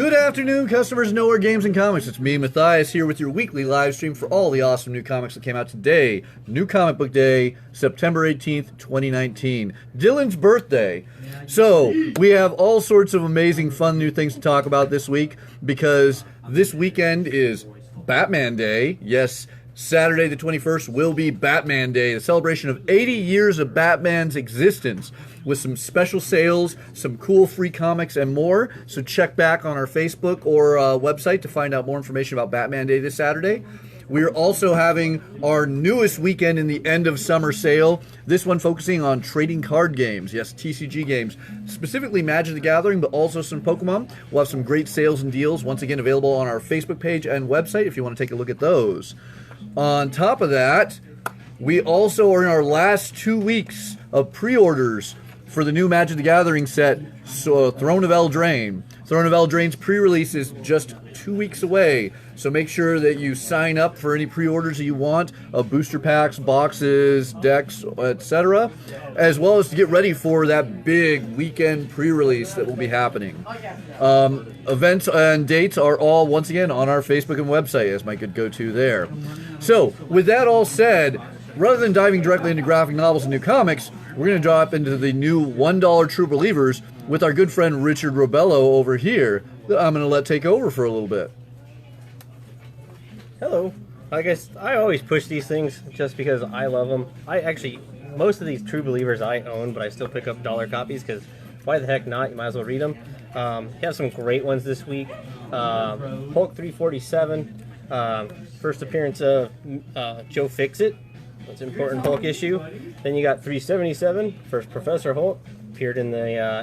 Good afternoon, customers of Knowhere Games and Comics. It's me, Matthias, here with your weekly live stream for all the awesome new comics that came out today. New Comic Book Day, September 18th, 2019. Dylan's birthday. So, we have all sorts of amazing, fun new things to talk about this week because this weekend is Batman Day. Yes, Saturday the 21st will be Batman Day, the celebration of 80 years of Batman's existence, with some special sales, some cool free comics, and more. So check back on our Facebook or website to find out more information about Batman Day this Saturday. We're also having our newest weekend in the end of summer sale, this one focusing on trading card games, yes, TCG games, specifically Magic the Gathering, but also some Pokemon. We'll have some great sales and deals, once again available on our Facebook page and website if you want to take a look at those. On top of that, we also are in our last 2 weeks of pre-orders for the new Magic the Gathering set, Throne of Eldraine. Throne of Eldraine's pre-release is just 2 weeks away, so make sure that you sign up for any pre-orders that you want of booster packs, boxes, decks, etc., as well as to get ready for that big weekend pre-release that will be happening. Events and dates are all, once again, on our Facebook and website as my good go-to there. So, with that all said, rather than diving directly into graphic novels and new comics, we're going to drop into the new $1 True Believers with our good friend Richard Robello over here that I'm going to let take over for a little bit. Hello. I guess I always push these things just because I love them. Most of these True Believers I own, but I still pick up dollar copies because why the heck not? You might as well read them. You have some great ones this week. Hulk 347, first appearance of Joe Fixit. That's an important Hulk issue. Then you got 377, first Professor Hulk, appeared in the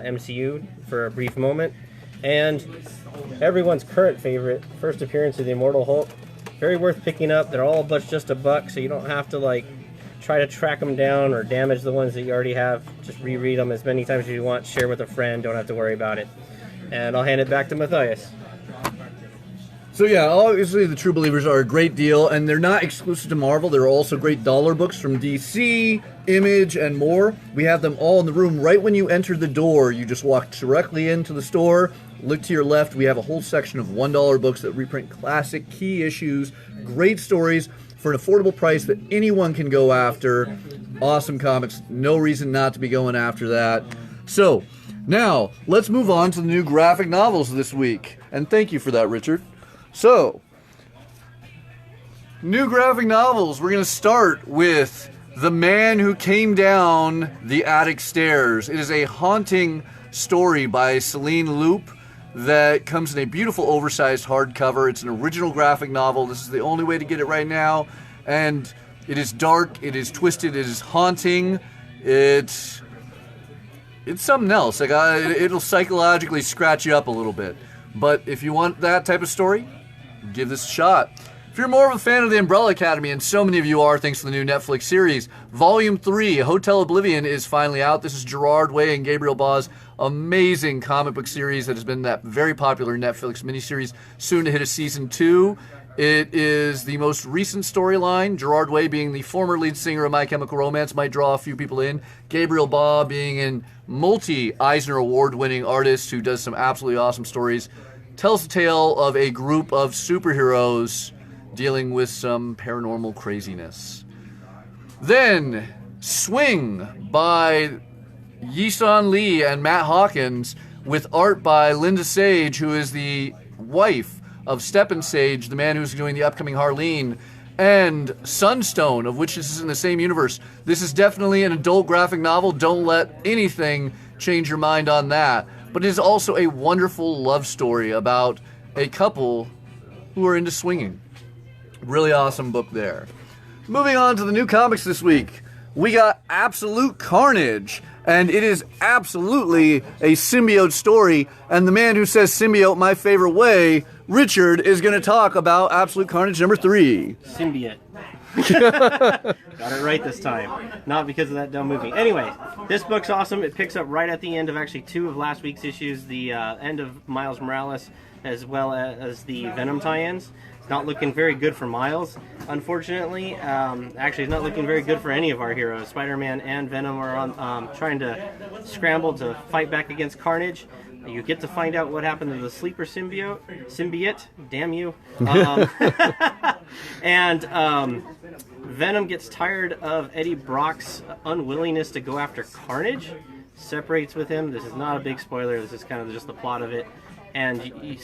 MCU for a brief moment. And everyone's current favorite, first appearance of the Immortal Hulk. Very worth picking up. They're all but just $1, so you don't have to try to track them down or damage the ones that you already have. Just reread them as many times as you want, share with a friend, don't have to worry about it. And I'll hand it back to Matthias. So yeah, obviously the True Believers are a great deal, and they're not exclusive to Marvel. They're also great dollar books from DC, Image, and more. We have them all in the room right when you enter the door. You just walk directly into the store, look to your left. We have a whole section of $1 books that reprint classic key issues, great stories for an affordable price that anyone can go after. Awesome comics, no reason not to be going after that. So, now, let's move on to the new graphic novels this week. And thank you for that, Richard. So, new graphic novels. We're going to start with The Man Who Came Down the Attic Stairs. It is a haunting story by Celine Loop that comes in a beautiful oversized hardcover. It's an original graphic novel. This is the only way to get it right now. And it is dark, it is twisted, it is haunting. It's something else. It'll psychologically scratch you up a little bit. But if you want that type of story, give this a shot. If you're more of a fan of the Umbrella Academy, and so many of you are thanks to the new Netflix series, Volume 3, Hotel Oblivion, is finally out. This is Gerard Way and Gabriel Ba's amazing comic book series that has been that very popular Netflix miniseries, soon to hit a season 2. It is the most recent storyline. Gerard Way, being the former lead singer of My Chemical Romance, might draw a few people in. Gabriel Ba, being an multi-Eisner Award-winning artist who does some absolutely awesome stories, tells the tale of a group of superheroes dealing with some paranormal craziness. Then, Swing by Yi-Sun Lee and Matt Hawkins, with art by Linda Sage, who is the wife of Steppen Sage, the man who's doing the upcoming Harleen, and Sunstone, of which this is in the same universe. This is definitely an adult graphic novel. Don't let anything change your mind on that. But it is also a wonderful love story about a couple who are into swinging. Really awesome book there. Moving on to the new comics this week, we got Absolute Carnage, and it is absolutely a symbiote story, and the man who says symbiote my favorite way, Richard, is going to talk about Absolute Carnage number 3. Symbiote. Got it right this time. Not because of that dumb movie. Anyway, this book's awesome. It picks up right at the end of actually 2 of last week's issues, the end of Miles Morales as well as the Venom tie-ins. It's not looking very good for Miles, unfortunately. Actually, it's not looking very good for any of our heroes. Spider-Man and Venom are on, trying to scramble to fight back against Carnage. You get to find out what happened to the sleeper symbiote. Damn you. And Venom gets tired of Eddie Brock's unwillingness to go after Carnage, separates with him. This is not a big spoiler. This is kind of just the plot of it. And he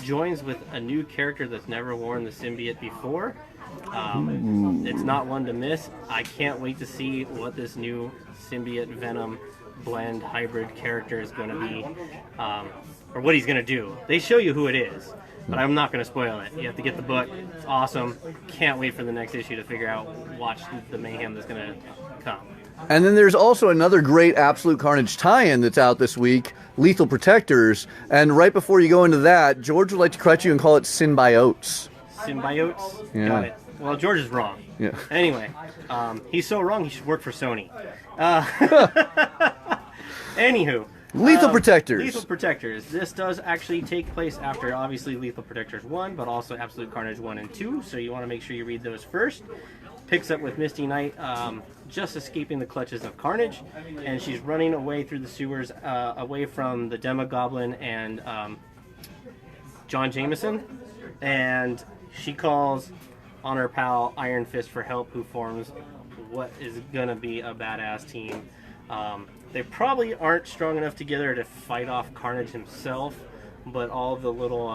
joins with a new character that's never worn the symbiote before. It's not one to miss. I can't wait to see what this new symbiote Venom blend hybrid character is going to be, or what he's going to do. They show you who it is, but I'm not going to spoil it. You have to get the book. It's awesome. Can't wait for the next issue to figure out, watch the mayhem that's going to come. And then there's also another great Absolute Carnage tie-in that's out this week, Lethal Protectors. And right before you go into that, George would like to correct you and call it Symbiotes. Symbiotes? Yeah. Got it. Well, George is wrong. Yeah. Anyway, he's so wrong he should work for Sony. Anywho. Lethal Protectors. Lethal Protectors. This does actually take place after, obviously, Lethal Protectors 1, but also Absolute Carnage 1 and 2, so you want to make sure you read those first. Picks up with Misty Knight just escaping the clutches of Carnage, and she's running away through the sewers, away from the Demogoblin and John Jameson, and she calls on her pal Iron Fist for help, who forms what is going to be a badass team. They probably aren't strong enough together to fight off Carnage himself, but all the little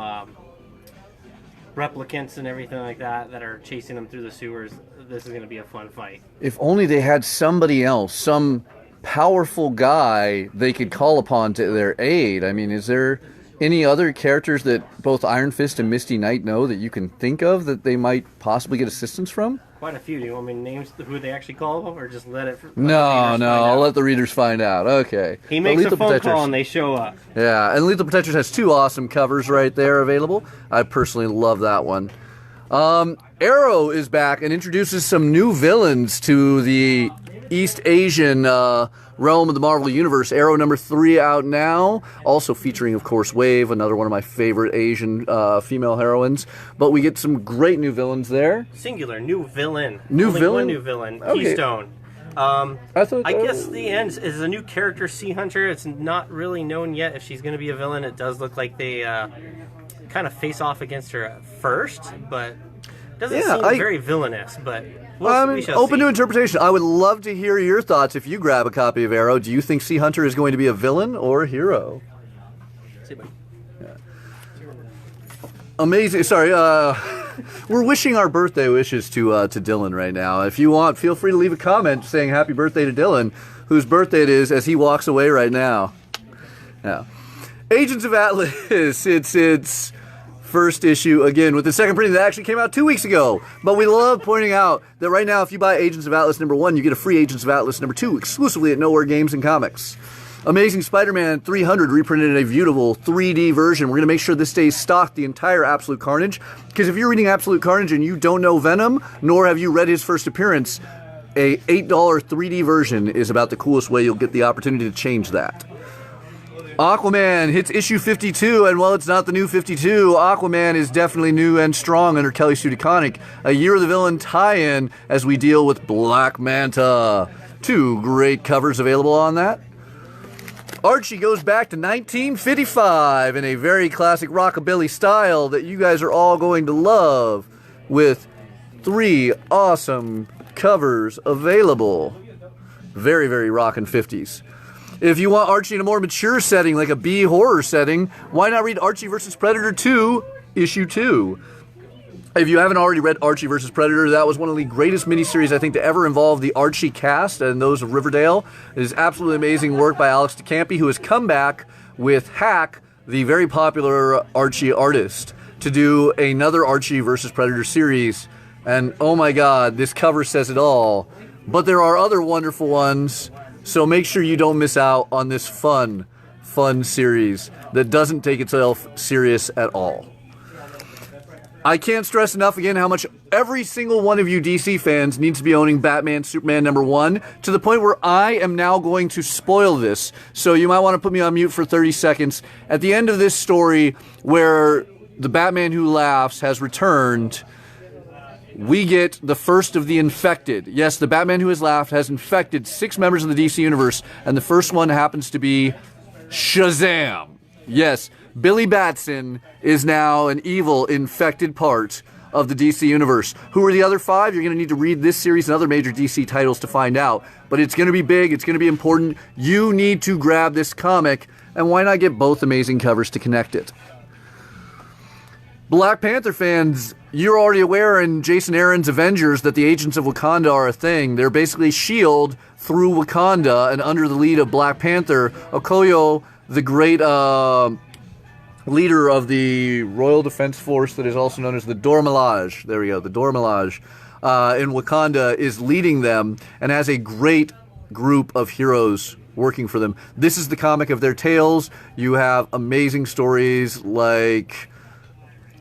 replicants and everything like that are chasing them through the sewers, this is going to be a fun fight. If only they had somebody else, some powerful guy they could call upon to their aid. I mean, is there any other characters that both Iron Fist and Misty Knight know that you can think of that they might possibly get assistance from? Quite a few. Do you want me to name who they actually call them, or just let it? No, I'll let the readers find out. Okay. He makes a phone call and they show up. Yeah, and Lethal Protectors has 2 awesome covers right there available. I personally love that one. Arrow is back and introduces some new villains to the East Asian realm of the Marvel Universe. Arrow number 3 out now, also featuring, of course, Wave, another one of my favorite Asian female heroines. But we get some great new villains there. Singular, new villain. New Only villain? one new villain, Okay. Keystone. I guess the end is a new character, Sea Hunter. It's not really known yet if she's going to be a villain. It does look like they kind of face off against her at first, but doesn't seem very villainous, but we shall open see. to interpretation. I would love to hear your thoughts if you grab a copy of Arrow. Do you think Sea Hunter is going to be a villain or a hero? Amazing. Sorry, we're wishing our birthday wishes to Dylan right now. If you want, feel free to leave a comment saying happy birthday to Dylan, whose birthday it is as he walks away right now. Yeah. Agents of Atlas, it's first issue, again, with the second printing that actually came out 2 weeks ago. But we love pointing out that right now, if you buy Agents of Atlas number 1, you get a free Agents of Atlas number 2 exclusively at Knowhere Games and Comics. Amazing Spider-Man 300 reprinted in a beautiful 3D version. We're going to make sure this stays stocked the entire Absolute Carnage, because if you're reading Absolute Carnage and you don't know Venom, nor have you read his first appearance, a $8 3D version is about the coolest way you'll get the opportunity to change that. Aquaman hits issue 52, and while it's not the new 52, Aquaman is definitely new and strong under Kelly Sue DeConnick. A Year of the Villain tie-in as we deal with Black Manta. 2 great covers available on that. Archie goes back to 1955 in a very classic rockabilly style that you guys are all going to love, with 3 awesome covers available. Very, very rockin' 50s. If you want Archie in a more mature setting, like a B horror setting, why not read Archie vs. Predator 2, issue 2? If you haven't already read Archie vs. Predator, that was one of the greatest miniseries, I think, to ever involve the Archie cast and those of Riverdale. It is absolutely amazing work by Alex DeCampi, who has come back with Hack, the very popular Archie artist, to do another Archie vs. Predator series. And oh my god, this cover says it all. But there are other wonderful ones, so make sure you don't miss out on this fun series that doesn't take itself serious at all. I can't stress enough again how much every single one of you DC fans needs to be owning Batman Superman number 1, to the point where I am now going to spoil this. So you might want to put me on mute for 30 seconds. At the end of this story, where the Batman Who Laughs has returned, we get the first of the infected. Yes, the Batman Who Has Laughed has infected 6 members of the DC Universe, and the first one happens to be Shazam! Yes, Billy Batson is now an evil, infected part of the DC universe. Who are the other 5? You're going to need to read this series and other major DC titles to find out. But it's going to be big. It's going to be important. You need to grab this comic. And why not get both amazing covers to connect it? Black Panther fans, you're already aware in Jason Aaron's Avengers that the Agents of Wakanda are a thing. They're basically S.H.I.E.L.D. through Wakanda, and under the lead of Black Panther, Okoye, the great leader of the Royal Defense Force that is also known as the Dora Milaje. There we go, the Dora Milaje in Wakanda is leading them and has a great group of heroes working for them. This is the comic of their tales. You have amazing stories like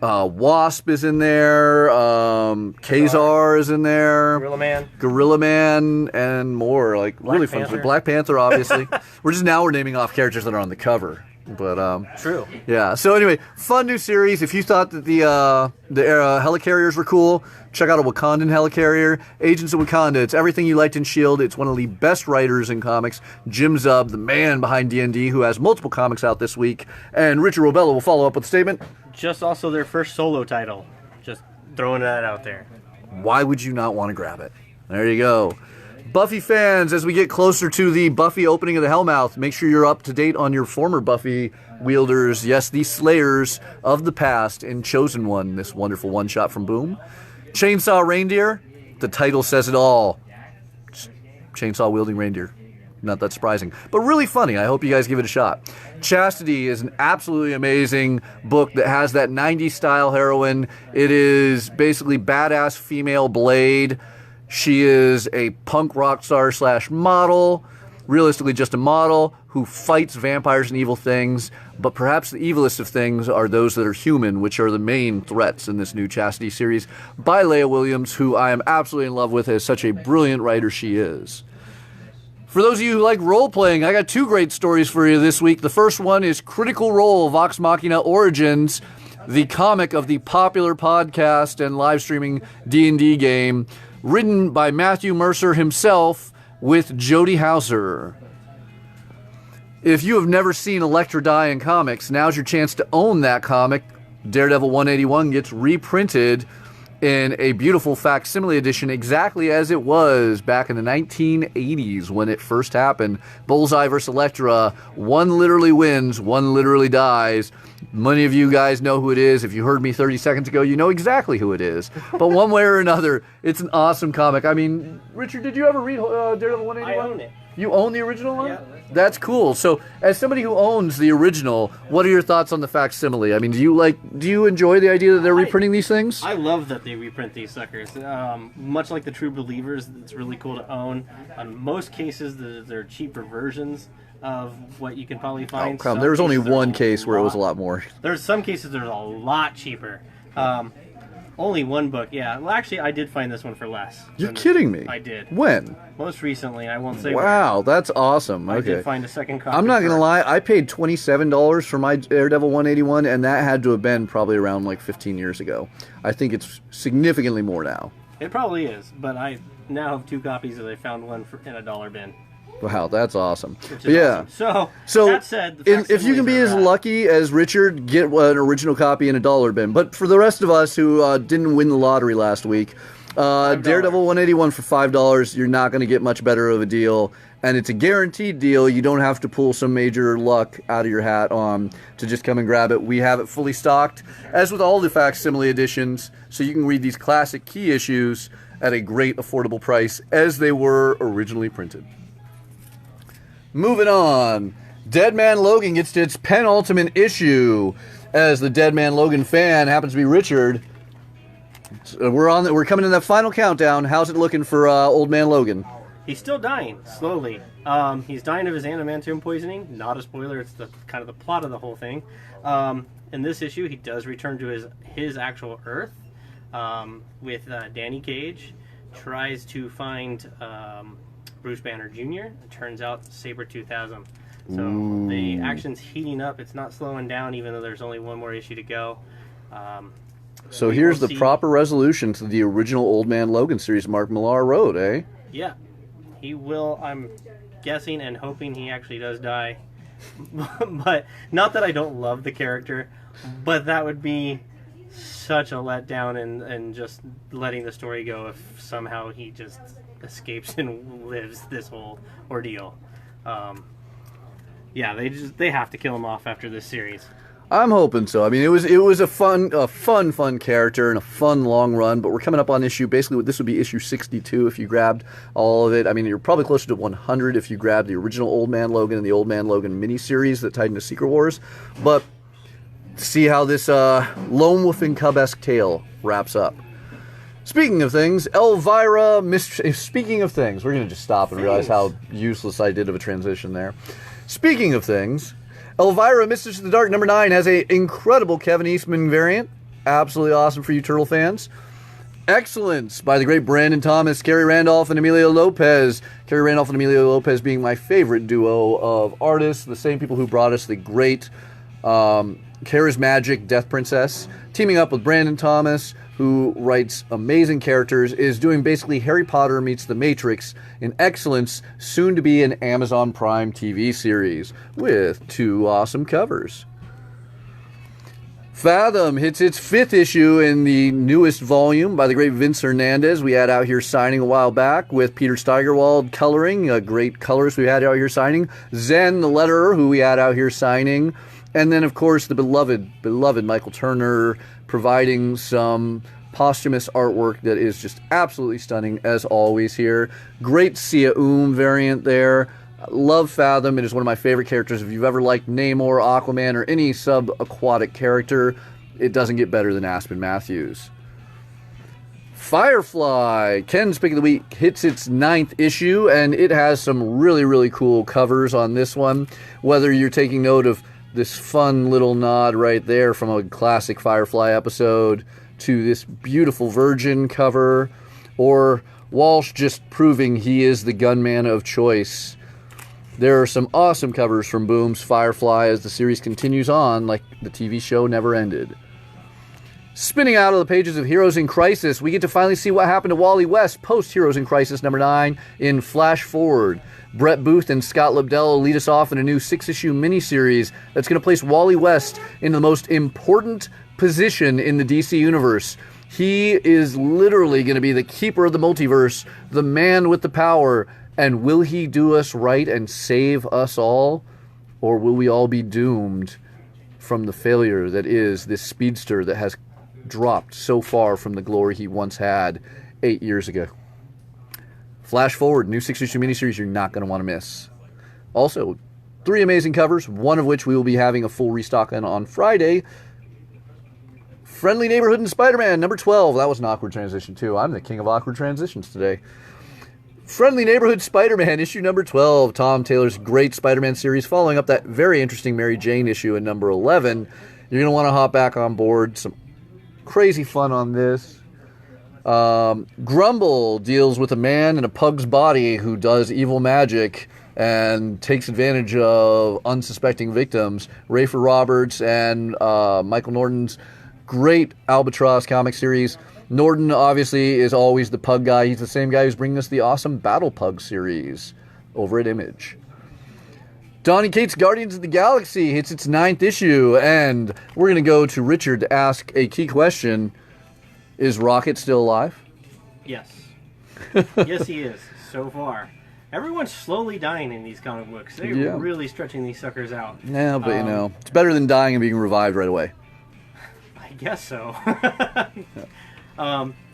Wasp is in there, Kazar is in there, Gorilla Man, and more. Like really fun. Black Panther, obviously. we're naming off characters that are on the cover. But true. Yeah. So anyway, fun new series. If you thought that the helicarriers were cool, check out a Wakandan helicarrier. Agents of Wakanda. It's everything you liked in S.H.I.E.L.D. It's one of the best writers in comics. Jim Zub, the man behind D&D, who has multiple comics out this week. And Richard Robello will follow up with a statement. Just also their first solo title. Just throwing that out there. Why would you not want to grab it? There you go. Buffy fans, as we get closer to the Buffy opening of the Hellmouth, make sure you're up to date on your former Buffy wielders. Yes, the Slayers of the past in Chosen One, this wonderful one-shot from Boom. Chainsaw Reindeer, the title says it all. Chainsaw-wielding reindeer. Not that surprising, but really funny. I hope you guys give it a shot. Chastity is an absolutely amazing book that has that 90s style heroine. It is basically badass female Blade. She is a punk rock star / model, realistically just a model, who fights vampires and evil things, but perhaps the evilest of things are those that are human, which are the main threats in this new Chastity series by Leah Williams, who I am absolutely in love with as such a brilliant writer she is. For those of you who like role-playing, I got 2 great stories for you this week. The first one is Critical Role Vox Machina Origins, the comic of the popular podcast and live streaming D&D game, written by Matthew Mercer himself with Jody Hauser. If you have never seen Elektra die in comics, now's your chance to own that comic. Daredevil 181 gets reprinted in a beautiful facsimile edition exactly as it was back in the 1980s when it first happened. Bullseye versus Elektra. One literally wins, one literally dies. Many of you guys know who it is. If you heard me 30 seconds ago, you know exactly who it is. But one way or another, it's an awesome comic. I mean, Richard, did you ever read Daredevil 181? I own it. You own the original one? Yeah. That's cool. So, as somebody who owns the original, what are your thoughts on the facsimile? I mean, do you enjoy the idea that they're reprinting these things? I love that they reprint these suckers. Much like the True Believers, it's really cool to own. On most cases, they're cheaper versions of what you can probably find. Oh, come. There was only one case where it was a lot more. There's some cases that are a lot cheaper. Only one book, yeah. Well, actually, I did find this one for less. You're kidding me. I did. When? Most recently, I won't say. Wow, that's awesome. Okay. I did find a second copy. I'm not going to lie, I paid $27 for my Daredevil 181, and that had to have been probably around like 15 years ago. I think it's significantly more now. It probably is, but I now have 2 copies as I found one in a dollar bin. Wow, that's awesome. Yeah. Awesome. So that said, if you can be as lucky as Richard, get an original copy in a dollar bin. But for the rest of us who didn't win the lottery last week, Daredevil 181 for $5, you're not going to get much better of a deal. And it's a guaranteed deal. You don't have to pull some major luck out of your hat to just come and grab it. We have it fully stocked, as with all the facsimile editions, so you can read these classic key issues at a great affordable price as they were originally printed. Moving on, Dead Man Logan gets to its penultimate issue. As the Dead Man Logan fan happens to be Richard, we're coming to that final countdown. How's it looking for Old Man Logan? He's still dying slowly. He's dying of his adamantium poisoning. Not a spoiler. It's the kind of the plot of the whole thing. In this issue, he does return to his actual Earth with Danny Cage. Tries to find Bruce Banner Jr. It turns out Sabretooth has him. So the action's heating up. It's not slowing down, even though there's only one more issue to go. So here's the proper resolution to the original Old Man Logan series Mark Millar wrote, eh? Yeah. He will, I'm guessing and hoping he actually does die. But not that I don't love the character, but that would be such a letdown and just letting the story go if somehow he just escapes and lives this whole ordeal. Yeah, they have to kill him off after this series. I'm hoping so. I mean, it was a fun character and a fun long run, but we're coming up on basically this would be issue 62 if you grabbed all of it. I mean, you're probably closer to 100 if you grabbed the original Old Man Logan and the Old Man Logan miniseries that tied into Secret Wars. But see how this Lone Wolf and Cub-esque tale wraps up. Speaking of things, Elvira, speaking of things, we're going to just stop and realize how useless I did of a transition there. Speaking of things, Elvira, Mistress of the Dark, number 9, has an incredible Kevin Eastman variant. Absolutely awesome for you Turtle fans. Excellence by the great Brandon Thomas, Kerry Randolph, and Emilio Lopez. Kerry Randolph and Emilio Lopez being my favorite duo of artists, the same people who brought us the great charismatic Death Princess. Teaming up with Brandon Thomas, who writes amazing characters, is doing basically Harry Potter meets The Matrix in Excellence, soon to be an Amazon Prime TV series, with 2 awesome covers. Fathom hits its 5th issue in the newest volume by the great Vince Hernandez. We had out here signing a while back with Peter Steigerwald coloring, great colors we had out here signing. Zen, the letterer, who we had out here signing. And then, of course, the beloved Michael Turner providing some posthumous artwork that is just absolutely stunning, as always here. Great Sia variant there. Love Fathom. It is one of my favorite characters. If you've ever liked Namor, Aquaman, or any sub-aquatic character, it doesn't get better than Aspen Matthews. Firefly, Ken's Pick of the Week, hits its 9th issue, and it has some really, really cool covers on this one. Whether you're taking note of this fun little nod right there from a classic Firefly episode to this beautiful Virgin cover, or Walsh just proving he is the gunman of choice. There are some awesome covers from Boom's Firefly as the series continues on like the TV show never ended. Spinning out of the pages of Heroes in Crisis, we get to finally see what happened to Wally West post Heroes in Crisis number 9 in Flash Forward. Brett Booth and Scott Lobdell lead us off in a new 6-issue miniseries that's going to place Wally West in the most important position in the DC Universe. He is literally going to be the keeper of the multiverse, the man with the power, and will he do us right and save us all? Or will we all be doomed from the failure that is this speedster that has dropped so far from the glory he once had 8 years ago? Flash Forward, new 6-issue miniseries you're not going to want to miss. Also, 3 amazing covers, one of which we will be having a full restock on Friday. Friendly Neighborhood and Spider-Man, number 12. That was an awkward transition, too. I'm the king of awkward transitions today. Friendly Neighborhood Spider-Man, issue number 12. Tom Taylor's great Spider-Man series, following up that very interesting Mary Jane issue in number 11. You're going to want to hop back on board. Some crazy fun on this. Grumble deals with a man in a pug's body who does evil magic and takes advantage of unsuspecting victims. Rafer Roberts and Michael Norton's great Albatross comic series. Norton, obviously, is always the pug guy. He's the same guy who's bringing us the awesome Battle Pug series over at Image. Donny Cates' Guardians of the Galaxy hits its 9th issue, and we're going to go to Richard to ask a key question. Is Rocket still alive? Yes. Yes, he is, so far. Everyone's slowly dying in these comic books. They're really stretching these suckers out. Yeah, but it's better than dying and being revived right away. I guess so.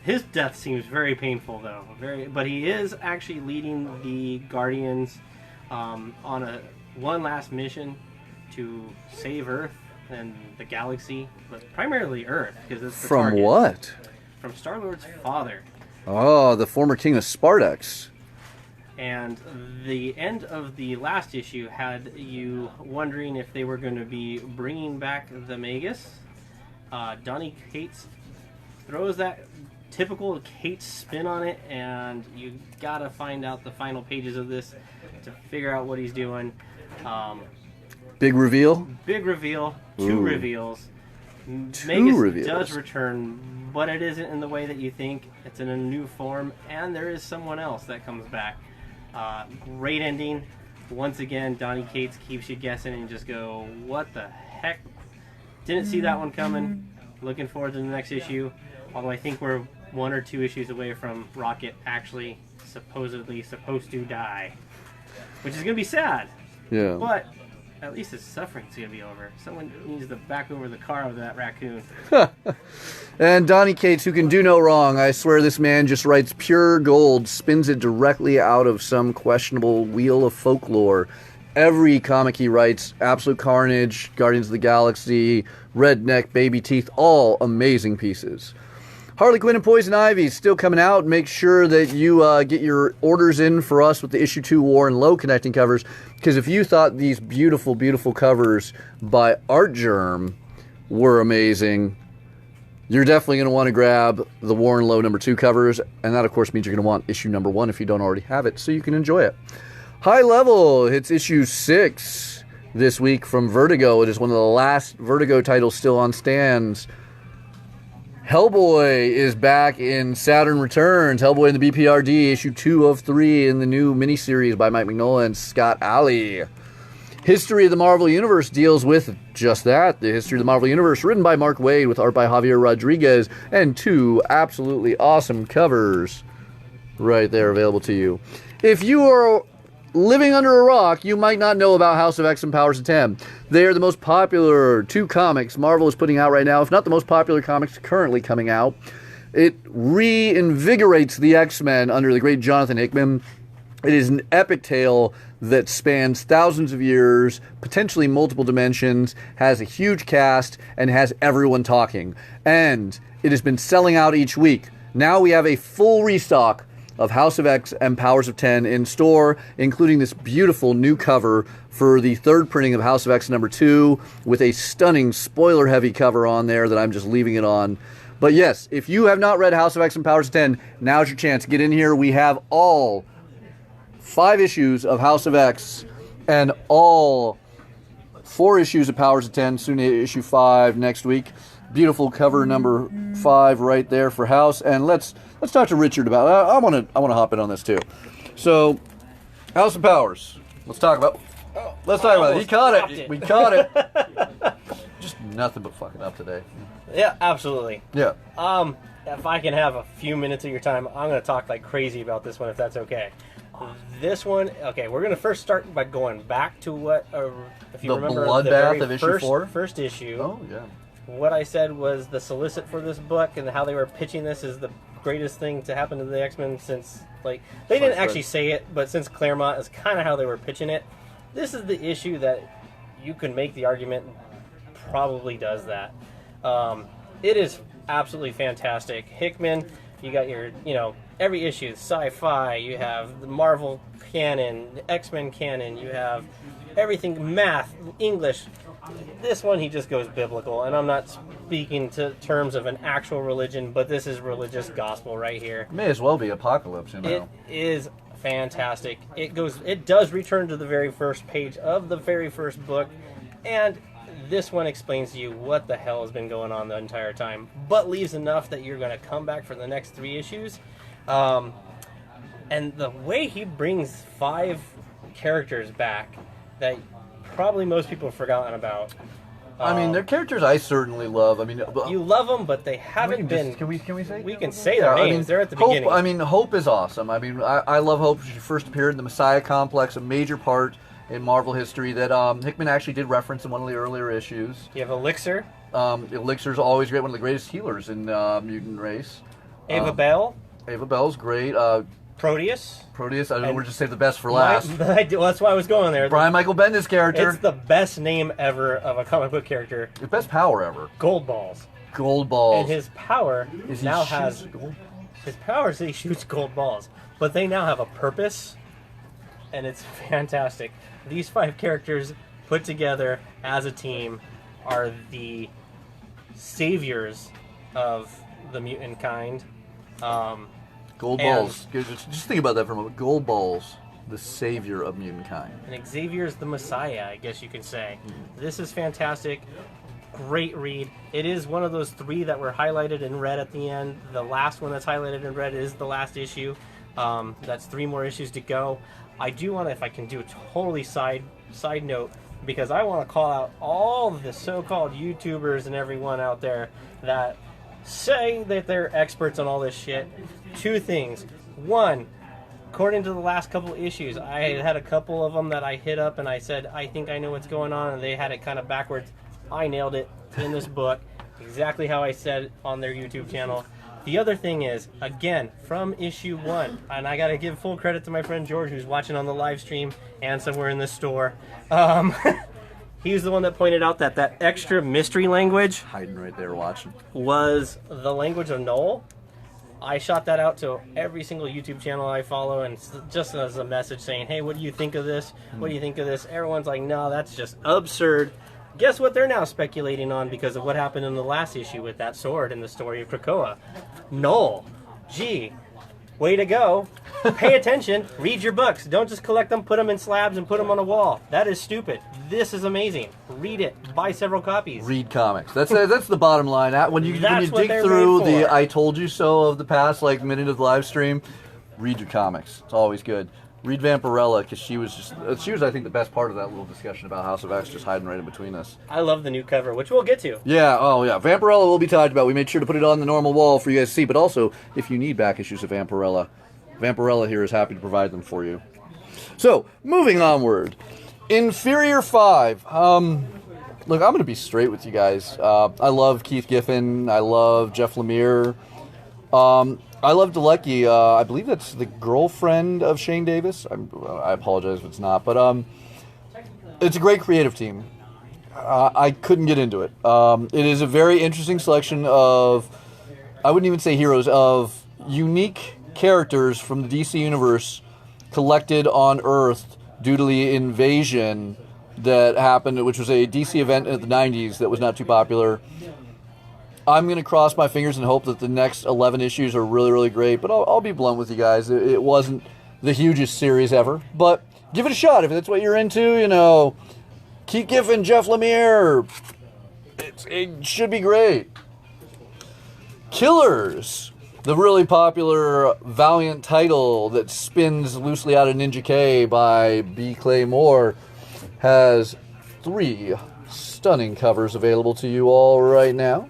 His death seems very painful, though. But he is actually leading the Guardians on one last mission to save Earth and the galaxy, but primarily Earth, because it's the From target. what? From Star-Lord's father. Oh, the former king of Spartax. And the end of the last issue had you wondering if they were going to be bringing back the Magus. Donny Cates throws that typical Cates spin on it, and you gotta find out the final pages of this to figure out what he's doing. Big reveal? Big reveal. Two reveals. Two Magus reveals. does return, but it isn't in the way that you think. It's in a new form, and there is someone else that comes back. Great ending. Once again, Donny Cates keeps you guessing and just go, what the heck? Didn't see that one coming. Looking forward to the next issue. Although I think we're 1 or 2 issues away from Rocket actually supposedly supposed to die. Which is going to be sad. Yeah. But at least his suffering's going to be over. Someone needs to back over the car of that raccoon. And Donny Cates, who can do no wrong. I swear this man just writes pure gold, spins it directly out of some questionable wheel of folklore. Every comic he writes, Absolute Carnage, Guardians of the Galaxy, Redneck, Baby Teeth, all amazing pieces. Harley Quinn and Poison Ivy still coming out. Make sure that you get your orders in for us with the issue 2 War and Low connecting covers, because if you thought these beautiful, beautiful covers by Art Germ were amazing, you're definitely going to want to grab the War and Low number 2 covers, and that, of course, means you're going to want issue number 1 if you don't already have it, so you can enjoy it. High Level, it's issue 6 this week from Vertigo. It is one of the last Vertigo titles still on stands. Hellboy is back in Saturn Returns. Hellboy in the BPRD, issue 2 of 3 in the new miniseries by Mike Mignola and Scott Alley. History of the Marvel Universe deals with just that. The History of the Marvel Universe, written by Mark Waid with art by Javier Rodriguez, and 2 absolutely awesome covers right there available to you. If you are living under a rock, you might not know about House of X and Powers of 10. They are the most popular 2 comics Marvel is putting out right now, if not the most popular comics currently coming out. It reinvigorates the X-Men under the great Jonathan Hickman. It is an epic tale that spans thousands of years, potentially multiple dimensions, has a huge cast, and has everyone talking. And it has been selling out each week. Now we have a full restock of House of X and Powers of 10 in store, including this beautiful new cover for the 3rd printing of House of X number 2, with a stunning spoiler-heavy cover on there that I'm just leaving it on. But yes, if you have not read House of X and Powers of 10, now's your chance. Get in here. We have all 5 issues of House of X and all 4 issues of Powers of 10, soon issue 5 next week. Beautiful cover number 5 right there for House. And let's talk to Richard about it. I want to hop in on this too. So, House of Powers. Let's talk about it. He caught it. We caught it. Just nothing but fucking up today. Yeah, absolutely. Yeah. If I can have a few minutes of your time, I'm going to talk like crazy about this one, if that's okay. This one, okay, we're going to first start by going back to what, if you remember, the bloodbath very of issue 4? First issue. Oh, yeah. What I said was the solicit for this book and how they were pitching this is the greatest thing to happen to the X-Men since, like, they didn't actually say it, but since Claremont is kind of how they were pitching it. This is the issue that you can make the argument probably does that. It is absolutely fantastic. Hickman, you got your, every issue, sci-fi, you have the Marvel canon, the X-Men canon, you have everything, math, English. This one, he just goes biblical, and I'm not speaking to terms of an actual religion, but this is religious gospel right here. May as well be apocalypse, It is fantastic. It does return to the very first page of the very first book, and this one explains to you what the hell has been going on the entire time, but leaves enough that you're going to come back for the next 3 issues. And the way he brings 5 characters back that probably most people have forgotten about. I mean, they're characters I certainly love. I mean, you love them, but they haven't been. Can we say? We can say their names. I mean, they're at the Hope, beginning. I mean, Hope is awesome. I mean, I love Hope. She first appeared in the Messiah Complex, a major part in Marvel history that Hickman actually did reference in one of the earlier issues. You have Elixir. Elixir's always great. One of the greatest healers in mutant race. Ava Bell. Ava Bell's great. Proteus. I don't know, we're just saying the best for last. Well, that's why I was going there. Brian Michael Bendis character. It's the best name ever of a comic book character. The best power ever. Gold balls. Gold balls. And his power now has gold? His power is he shoots gold balls, but they now have a purpose, and it's fantastic. These 5 characters put together as a team are the saviors of the mutant kind. Gold balls. Just think about that for a moment. Gold balls, the savior of mutant kind. And Xavier's the Messiah, I guess you could say. This is fantastic. Great read. It is one of those 3 that were highlighted in red at the end. The last one that's highlighted in red is the last issue. That's 3 more issues to go. I do want to, if I can do a totally side note, because I want to call out all the so-called YouTubers and everyone out there that say that they're experts on all this shit. 2 things. 1, according to the last couple issues, I had a couple of them that I hit up and I said, I think I know what's going on, and they had it kind of backwards. I nailed it in this book, exactly how I said on their YouTube channel. The other thing is, again, from issue 1, and I got to give full credit to my friend George, who's watching on the live stream and somewhere in the store. He's the one that pointed out that that extra mystery language, Hiding right there watching, was the language of Knoll. I shot that out to every single YouTube channel I follow, and just as a message saying, hey, what do you think of this? What do you think of this? Everyone's like, no, that's just absurd. Guess what they're now speculating on because of what happened in the last issue with that sword in the story of Krakoa? Knoll. Gee, way to go. Pay attention. Read your books. Don't just collect them, put them in slabs, and put them on a wall. That is stupid. This is amazing. Read it. Buy several copies. read comics. That's the bottom line. When you That's what dig they're through made the for. I told you so of the past minute of the live stream, read your comics. It's always good. Read Vampirella, because she was I think the best part of that little discussion about House of X, just hiding right in between us. I love the new cover, which we'll get to. Yeah, Vampirella will be talked about. We made sure to put it on the normal wall for you guys to see, but also, if you need back issues of Vampirella here is happy to provide them for you. So, moving onward. Inferior 5. Look, I'm going to be straight with you guys. I love Keith Giffen. I love Jeff Lemire. I love Delecky. I believe that's the girlfriend of Shane Davis. I apologize if it's not. But it's a great creative team. I couldn't get into it. It is a very interesting selection of, I wouldn't even say heroes, of unique characters from the DC universe collected on Earth due to the invasion that happened, which was a DC event in the 90s that was not too popular. I'm going to cross my fingers and hope that the next 11 issues are really, really great, but I'll be blunt with you guys. It wasn't the hugest series ever, but give it a shot if that's what you're into, Keith Giffen, Jeff Lemire. It should be great. Killers, the really popular Valiant title that spins loosely out of Ninja K by B. Clay Moore, has 3 stunning covers available to you all right now.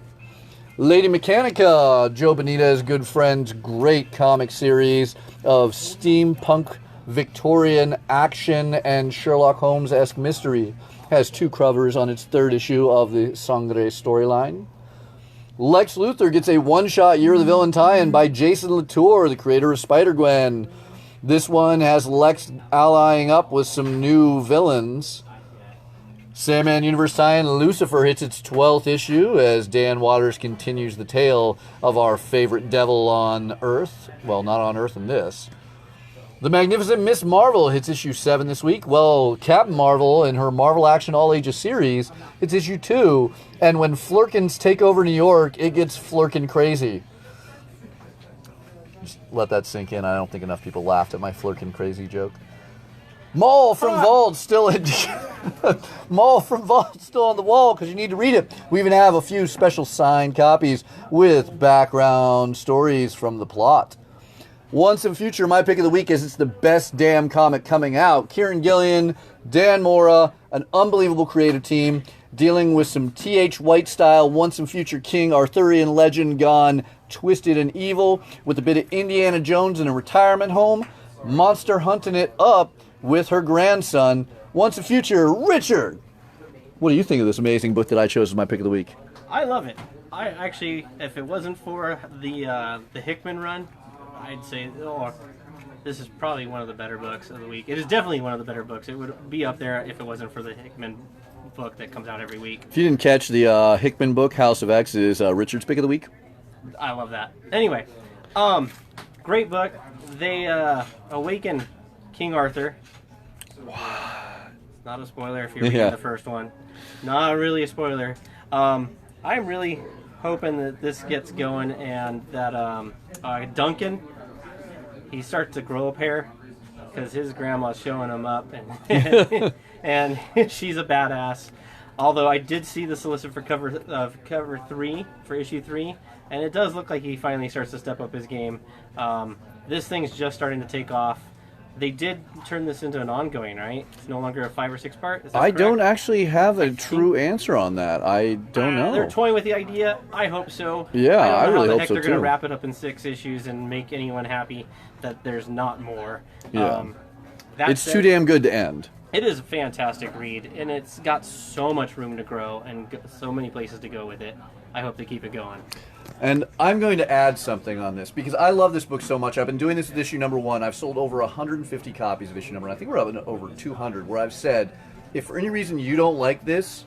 Lady Mechanica, Joe Bonita's good friend's great comic series of steampunk Victorian action and Sherlock Holmes-esque mystery, has 2 covers on its 3rd issue of the Sangre storyline. Lex Luthor gets a one-shot Year of the Villain tie-in by Jason Latour, the creator of Spider-Gwen. This one has Lex allying up with some new villains. Sandman Universe tie-in Lucifer hits its 12th issue as Dan Waters continues the tale of our favorite devil on Earth. Well, not on Earth in this. The Magnificent Miss Marvel hits issue 7 this week. Well, Captain Marvel in her Marvel Action All Ages series hits issue 2. And when Flurkins take over New York, it gets Flurkin crazy. Just let that sink in. I don't think enough people laughed at my Flurkin crazy joke. Maul from Vault still in Maul from Vault still on the wall because you need to read it. We even have a few special signed copies with background stories from the plot. Once in Future, my pick of the week is it's the best damn comic coming out. Kieran Gillian, Dan Mora, an unbelievable creative team dealing with some T.H. White style Once in Future King Arthurian legend gone twisted and evil with a bit of Indiana Jones in a retirement home, monster hunting it up with her grandson. Once in Future, Richard. What do you think of this amazing book that I chose as my pick of the week? I love it. I actually, if it wasn't for the Hickman run, I'd say, this is probably one of the better books of the week. It is definitely one of the better books. It would be up there if it wasn't for the Hickman book that comes out every week. If you didn't catch the Hickman book, House of X is Richard's pick of the week. I love that. Anyway, great book. They awaken King Arthur. Not a spoiler if you're reading the first one. Not really a spoiler. I'm really hoping that this gets going and that Duncan, he starts to grow up hair because his grandma's showing him up and and she's a badass. Although I did see the solicit for cover 3 for issue 3, and it does look like he finally starts to step up his game. This thing's just starting to take off. They did turn this into an ongoing, right? It's no longer a 5 or 6 part. Is that correct? don't actually have a true answer on that. I don't know. They're toying with the idea. I hope so. Yeah, I don't know really how the hope heck so they're going too. to wrap it up in 6 issues and make anyone happy that there's not more. Yeah. It's said, too damn good to end. It is a fantastic read, and it's got so much room to grow and so many places to go with it. I hope they keep it going. And I'm going to add something on this because I love this book so much. I've been doing this with issue number 1. I've sold over 150 copies of issue number 1. I think we're up to over 200, where I've said, if for any reason you don't like this,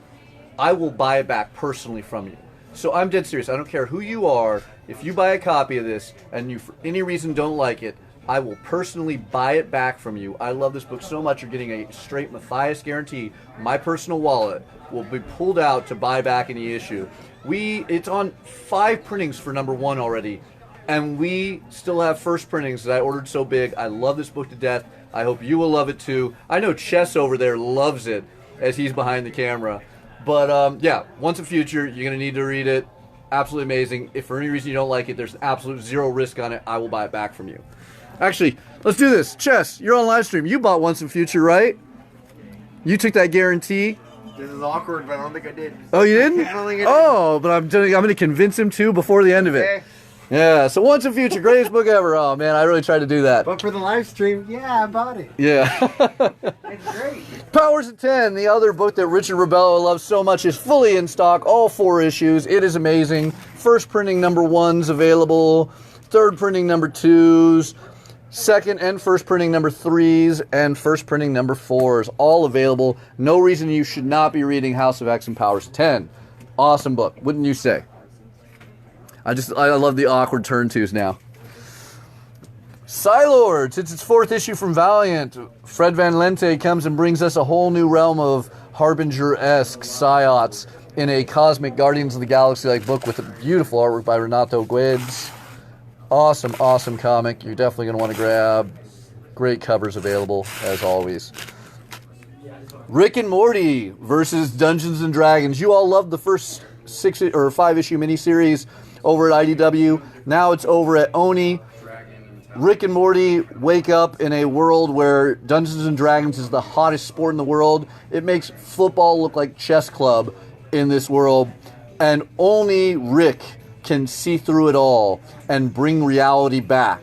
I will buy it back personally from you. So I'm dead serious. I don't care who you are. If you buy a copy of this and you for any reason don't like it, I will personally buy it back from you. I love this book so much. You're getting a straight Matthias guarantee. My personal wallet will be pulled out to buy back any issue. It's on 5 printings for number 1 already, and we still have first printings that I ordered so big. I love this book to death. I hope you will love it too. I know Chess over there loves it as he's behind the camera. But yeah, Once and Future, you're going to need to read it. Absolutely amazing. If for any reason you don't like it, there's absolute zero risk on it. I will buy it back from you. Actually, let's do this. Chess, you're on live stream. You bought Once and Future, right? You took that guarantee. This is awkward, but I don't think I did. Oh, you didn't? I don't think I did. Oh, but I'm going to convince him to before the end of it. Okay. Yeah, so Once and Future, greatest book ever. Oh, man, I really tried to do that. But for the live stream, yeah, I bought it. Yeah. It's great. Powers of 10, the other book that Richard Rebello loves so much, is fully in stock, all 4 issues. It is amazing. First printing number 1's available. Third printing number 2's. Second and first printing number 3's. And first printing number 4's. All available. No reason you should not be reading House of X and Powers of 10. Awesome book, wouldn't you say? I love the awkward turn-twos now. Psylords, it's its 4th issue from Valiant. Fred Van Lente comes and brings us a whole new realm of Harbinger-esque Psyots in a cosmic Guardians of the Galaxy-like book with a beautiful artwork by Renato Guedes. Awesome, awesome comic. You're definitely going to want to grab. Great covers available, as always. Rick and Morty versus Dungeons and Dragons. You all loved the first 6 or 5 issue miniseries over at IDW. Now it's over at Oni. Rick and Morty wake up in a world where Dungeons and Dragons is the hottest sport in the world. It makes football look like chess club in this world. And only Rick can see through it all and bring reality back.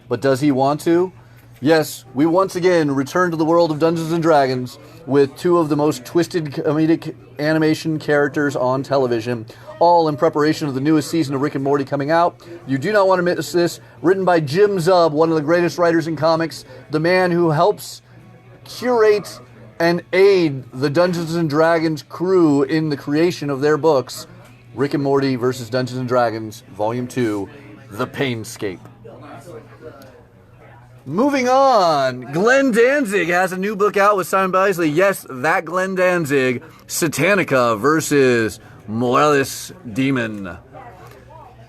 But does he want to? Yes, we once again return to the world of Dungeons and Dragons with 2 of the most twisted comedic animation characters on television, all in preparation of the newest season of Rick and Morty coming out. You do not want to miss this. Written by Jim Zub, one of the greatest writers in comics, the man who helps curate and aid the Dungeons and Dragons crew in the creation of their books. Rick and Morty versus Dungeons and Dragons, Volume 2, The Painscape. Moving on, Glenn Danzig has a new book out with Simon Bisley. Yes, that Glenn Danzig, Satanica versus Morales Demon.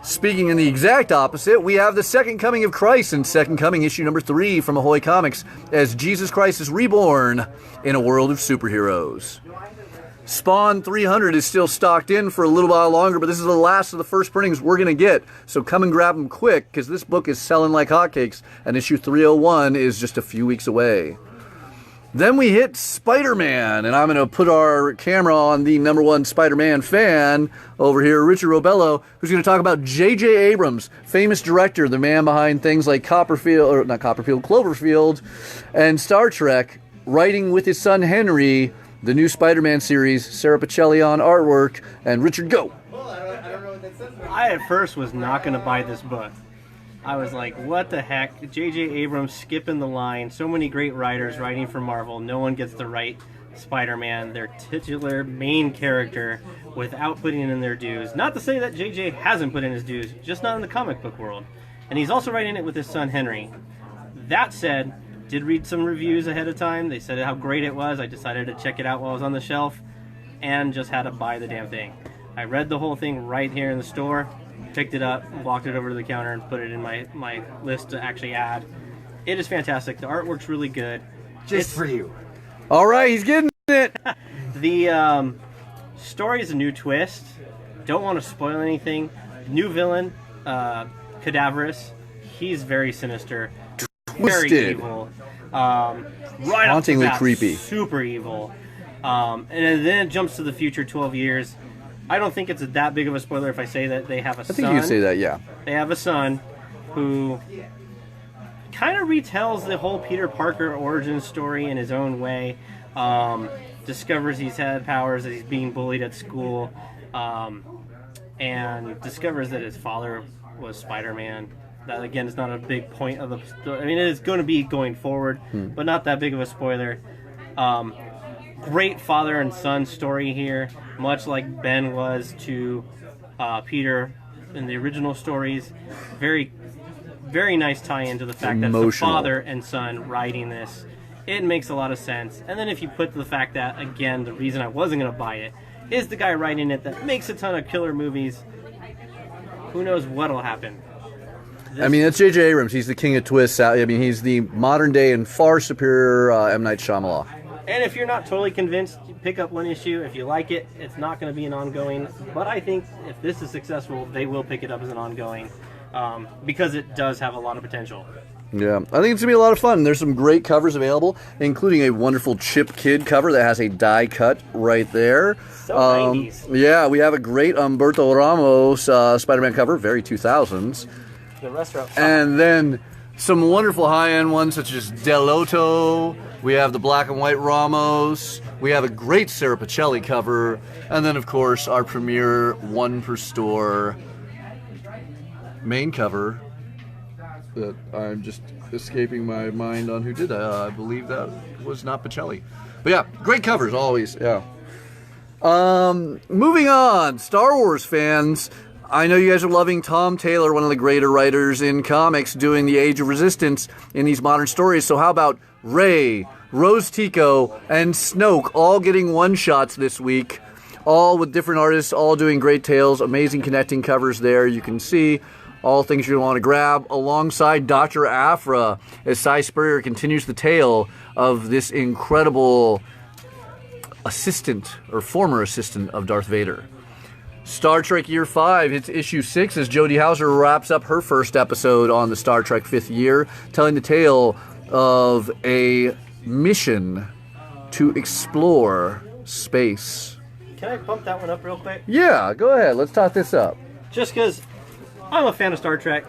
Speaking in the exact opposite, we have the Second Coming of Christ in Second Coming, issue number 3 from Ahoy Comics, as Jesus Christ is reborn in a world of superheroes. Spawn 300 is still stocked in for a little while longer, but this is the last of the first printings we're going to get. So come and grab them quick, because this book is selling like hotcakes, and issue 301 is just a few weeks away. Then we hit Spider-Man, and I'm going to put our camera on the #1 Spider-Man fan over here, Richard Robello, who's going to talk about J.J. Abrams, famous director, the man behind things like Cloverfield, and Star Trek, writing with his son Henry, the new Spider-Man series, Sarah Pacelli on artwork, and Richard, go! I at first was not going to buy this book. I was like, what the heck? J.J. Abrams skipping the line. So many great writers writing for Marvel. No one gets to write Spider-Man, their titular main character, without putting in their dues. Not to say that J.J. hasn't put in his dues, just not in the comic book world. And he's also writing it with his son Henry. That said, did read some reviews ahead of time. They said how great it was. I decided to check it out while I was on the shelf and just had to buy the damn thing. I read the whole thing right here in the store, picked it up, walked it over to the counter, and put it in my list to actually add. It is fantastic. The artwork's really good. Just for you. All right, he's getting it. Story is a new twist. Don't want to spoil anything. New villain, Cadaverous. He's very sinister, very Twisted. evil, right off the Hauntingly bat, creepy. super evil. And then it jumps to the future 12 years. I don't think it's that big of a spoiler if I say that they have a son. I think you can say that, yeah. They have a son who kind of retells the whole Peter Parker origin story in his own way. Discovers he's had powers, that he's being bullied at school, and discovers that his father was Spider-Man. That, again, is not a big point of the story. I mean, it is going to be going forward, but not that big of a spoiler. Great father and son story here, much like Ben was to Peter in the original stories. Very, very nice tie-in to the fact that it's the Emotional. father and son writing this. It makes a lot of sense. And then if you put the fact that, again, the reason I wasn't going to buy it is the guy writing it that makes a ton of killer movies. Who knows what'll happen. I mean, it's J.J. Abrams. He's the king of twists. I mean, he's the modern day and far superior M. Night Shyamalan. And if you're not totally convinced, pick up one issue. If you like it, it's not going to be an ongoing. But I think if this is successful, they will pick it up as an ongoing because it does have a lot of potential. Yeah, I think it's going to be a lot of fun. There's some great covers available, including a wonderful Chip Kid cover that has a die cut right there. So 90s. Yeah, we have a great Humberto Ramos Spider-Man cover, very 2000s. The rest are And then some wonderful high-end ones such as Delotto. We have the black and white Ramos. We have a great Sarah Pacelli cover. And then, of course, our premier one per store main cover that I'm just escaping my mind on who did that. I believe that was not Pacelli. But yeah, great covers always, yeah. Moving on, Star Wars fans. I know you guys are loving Tom Taylor, one of the greater writers in comics, doing the Age of Resistance in these modern stories. So how about Rey, Rose Tico, and Snoke all getting one-shots this week, all with different artists, all doing great tales, amazing connecting covers there. You can see all things you're going to want to grab, alongside Dr. Aphra, as Cy Spurrier continues the tale of this incredible assistant, or former assistant, of Darth Vader. Star Trek Year 5 hits issue 6 as Jodie Hauser wraps up her first episode on the Star Trek 5th year, telling the tale of a mission to explore space. Can I bump that one up real quick? Yeah, go ahead. Let's talk this up. Just because I'm a fan of Star Trek.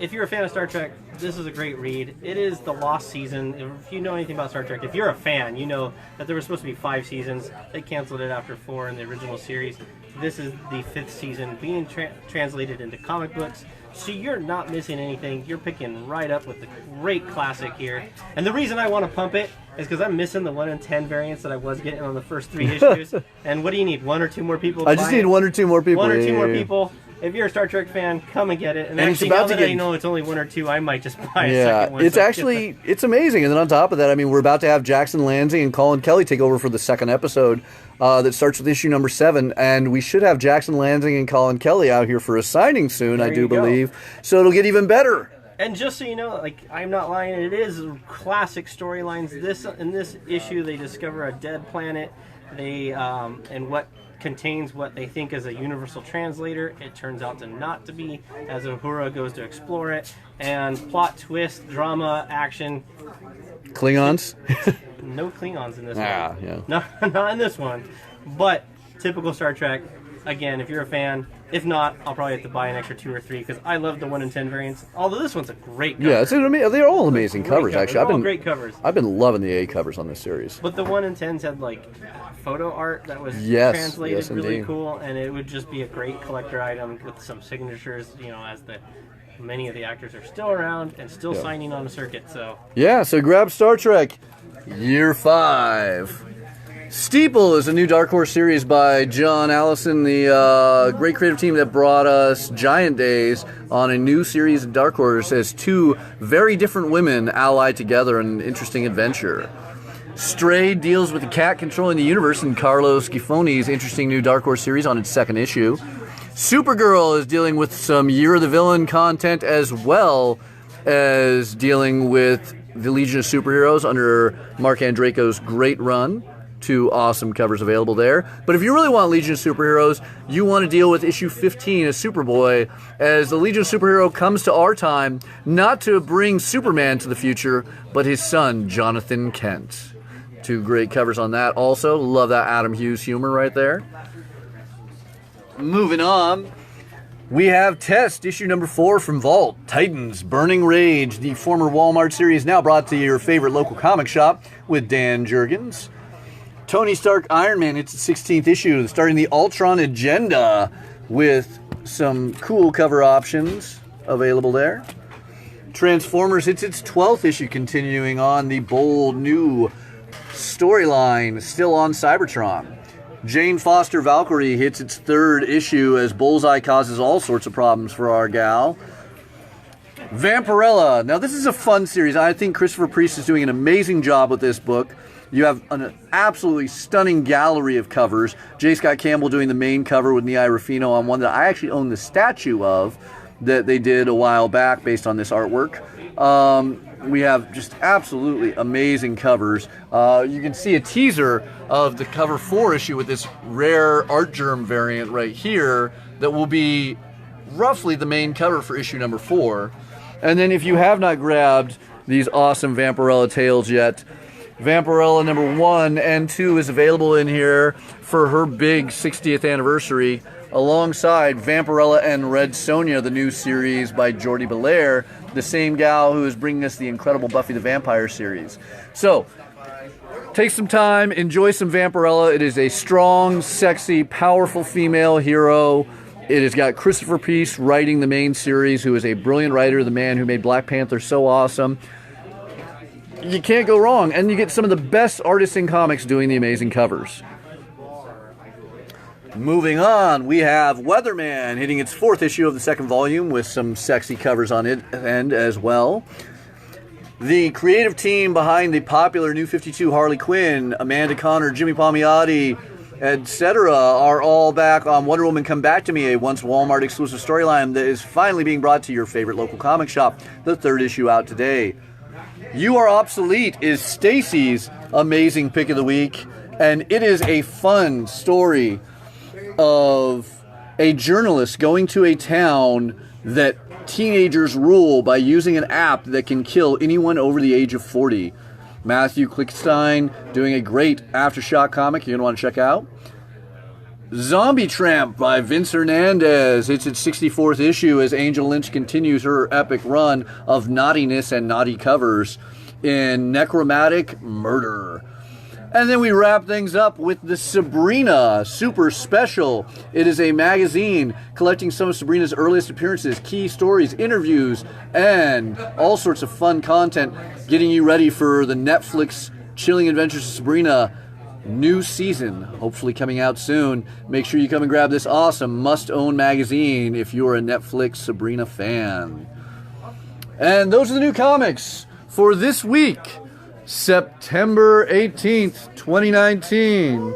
If you're a fan of Star Trek, this is a great read. It is the lost season. If you know anything about Star Trek, if you're a fan, you know that there were supposed to be 5 seasons. They canceled it after 4 in the original series. This is the 5th season being translated into comic books. So you're not missing anything. You're picking right up with the great classic here. And the reason I want to pump it is because I'm missing the 1 in 10 variants that I was getting on the first 3 issues. And what do you need? 1 or 2 more people to I just buy need it? 1 or 2 more people. 1 or 2 Yeah, more yeah, yeah. people. If you're a Star Trek fan, come and get it. And And it's actually, now about to that I get- know it's only 1 or 2, I might just buy a Yeah, second one. it's so I get actually, it's amazing. And then on top of that, I mean, we're about to have Jackson Lansing and Colin Kelly take over for the second episode that starts with issue number 7. And we should have Jackson Lansing and Colin Kelly out here for a signing soon, I There do you go. believe. So it'll get even better. And just so you know, like, I'm not lying, it is classic storylines. In this issue, they discover a dead planet. They and what contains what they think is a universal translator. It turns out to not to be, as Uhura goes to explore it. And plot twist, drama, action. Klingons? No Klingons in this Ah, one. yeah. No, not in this one. But typical Star Trek. Again, if you're a fan. If not, I'll probably have to buy an extra 2 or 3 because I love the 1 in 10 variants. Although this one's a great cover. Yeah, they're all amazing Great covers, cover. actually. They're all great covers. I've been loving the A covers on this series. But the 1 in 10s had like photo art that was Yes, translated yes, really indeed. cool, and it would just be a great collector item with some signatures. As many of the actors are still around and still Yeah. signing on a circuit. So Yeah, so grab Star Trek Year 5. Steeple is a new Dark Horse series by John Allison, the great creative team that brought us Giant Days, on a new series of Dark Horse as 2 very different women allied together in an interesting adventure. Stray deals with the cat controlling the universe in Carlos Giffoni's interesting new Dark Horse series on its 2nd issue. Supergirl is dealing with some Year of the Villain content as well as dealing with the Legion of Superheroes under Mark Andreyko's great run. Two awesome covers available there. But if you really want Legion of Superheroes, you want to deal with issue 15 of Superboy, as the Legion of Superhero comes to our time, not to bring Superman to the future, but his son, Jonathan Kent. Two great covers on that also. Love that Adam Hughes humor right there. Moving on, we have Test, issue number 4 from Vault. Titans, Burning Rage, the former Walmart series, now brought to your favorite local comic shop with Dan Jurgens. Tony Stark Iron Man, it's the 16th issue, starting the Ultron agenda with some cool cover options available there. Transformers, it's its 12th issue, continuing on the bold new storyline, still on Cybertron. Jane Foster Valkyrie hits its 3rd issue as Bullseye causes all sorts of problems for our gal. Vampirella, now this is a fun series. I think Christopher Priest is doing an amazing job with this book. You have an absolutely stunning gallery of covers. J. Scott Campbell doing the main cover with Nai Rufino on one that I actually own the statue of that they did a while back based on this artwork. We have just absolutely amazing covers. You can see a teaser of the cover 4 issue with this rare Art Germ variant right here that will be roughly the main cover for issue number 4. And then if you have not grabbed these awesome Vampirella tales yet, Vampirella number 1 and 2 is available in here for her big 60th anniversary, alongside Vampirella and Red Sonja, the new series by Jordi Belair, the same gal who is bringing us the incredible Buffy the Vampire series. So, take some time, enjoy some Vampirella. It is a strong, sexy, powerful female hero. It has got Christopher Priest writing the main series, who is a brilliant writer, the man who made Black Panther so awesome. You can't go wrong, and you get some of the best artists in comics doing the amazing covers. Moving on, we have Weatherman hitting its 4th issue of the 2nd volume with some sexy covers on it and as well. The creative team behind the popular New 52 Harley Quinn, Amanda Conner, Jimmy Palmiotti, etc., are all back on Wonder Woman Come Back to Me, a once Walmart exclusive storyline that is finally being brought to your favorite local comic shop. The 3rd issue out today. You Are Obsolete is Stacy's amazing pick of the week, and it is a fun story of a journalist going to a town that teenagers rule by using an app that can kill anyone over the age of 40. Matthew Klickstein doing a great Aftershock comic you're going to want to check out. Zombie Tramp by Vince Hernandez. It's its 64th issue as Angel Lynch continues her epic run of naughtiness and naughty covers in Necromantic Murder. And then we wrap things up with the Sabrina Super Special. It is a magazine collecting some of Sabrina's earliest appearances, key stories, interviews, and all sorts of fun content, getting you ready for the Netflix Chilling Adventures of Sabrina new season, hopefully coming out soon. Make sure you come and grab this awesome must-own magazine if you're a Netflix Sabrina fan. And those are the new comics for this week, September 18th, 2019.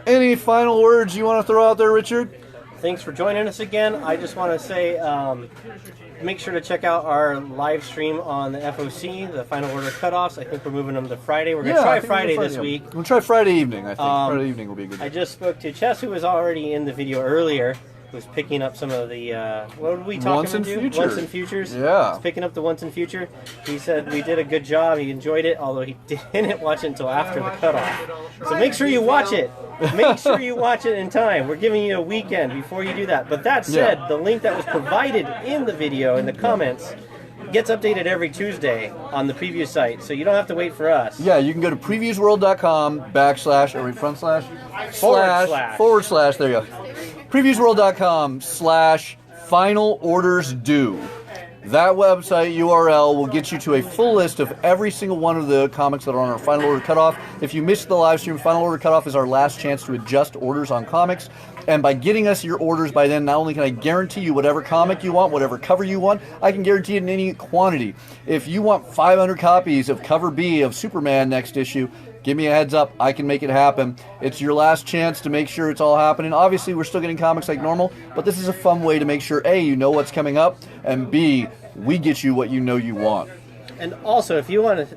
Any final words you want to throw out there, Richard? Thanks for joining us again. I just want to say, make sure to check out our live stream on the FOC, the Final Order Cutoffs. I think we're moving them to Friday. We're going to try Friday this week. We'll try Friday evening, I think. Friday evening will be a good day. I just spoke to Chess, who was already in the video earlier, who's picking up some of the, what did we talk Once about? in Future. Once in Futures. Yeah. He's picking up the Once in Future. He said we did a good job. He enjoyed it, although he didn't watch it until after the cutoff. So make sure you watch it. Make sure you watch it in time. We're giving you a weekend before you do that. But that said, the link that was provided in the video, in the comments, gets updated every Tuesday on the preview site, so you don't have to wait for us. Yeah, you can go to previewsworld.com forward slash, there you go. Previewsworld.com/final orders due. That website URL will get you to a full list of every single one of the comics that are on our Final Order Cutoff. If you missed the live stream, Final Order Cutoff is our last chance to adjust orders on comics. And by getting us your orders by then, not only can I guarantee you whatever comic you want, whatever cover you want, I can guarantee it in any quantity. If you want 500 copies of cover B of Superman next issue, give me a heads up. I can make it happen. It's your last chance to make sure it's all happening. Obviously, we're still getting comics like normal, but this is a fun way to make sure, A, you know what's coming up, and B, we get you what you know you want. And also, if you want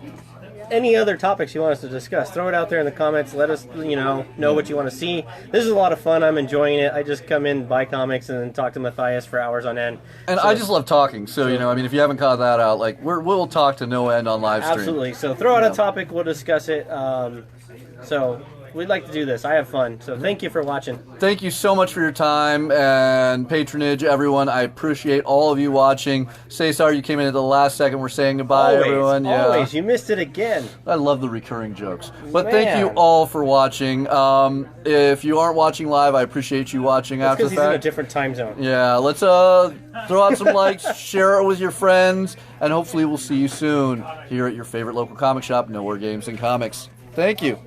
any other topics you want us to discuss, throw it out there in the comments. Let us, know what you want to see. This is a lot of fun. I'm enjoying it. I just come in, buy comics, and then talk to Matthias for hours on end. And I just love talking. So, if you haven't caught that out, we'll talk to no end on live stream. Absolutely. So throw out a topic, we'll discuss it. So we'd like to do this. I have fun. So thank you for watching. Thank you so much for your time and patronage, everyone. I appreciate all of you watching. Say sorry you came in at the last second. We're saying goodbye, everyone. Yeah. Always. You missed it again. I love the recurring jokes. But thank you all for watching. If you aren't watching live, I appreciate you watching after the fact. Because he's in a different time zone. Yeah, let's throw out some likes, share it with your friends, and hopefully we'll see you soon here at your favorite local comic shop, Knowhere Games and Comics. Thank you.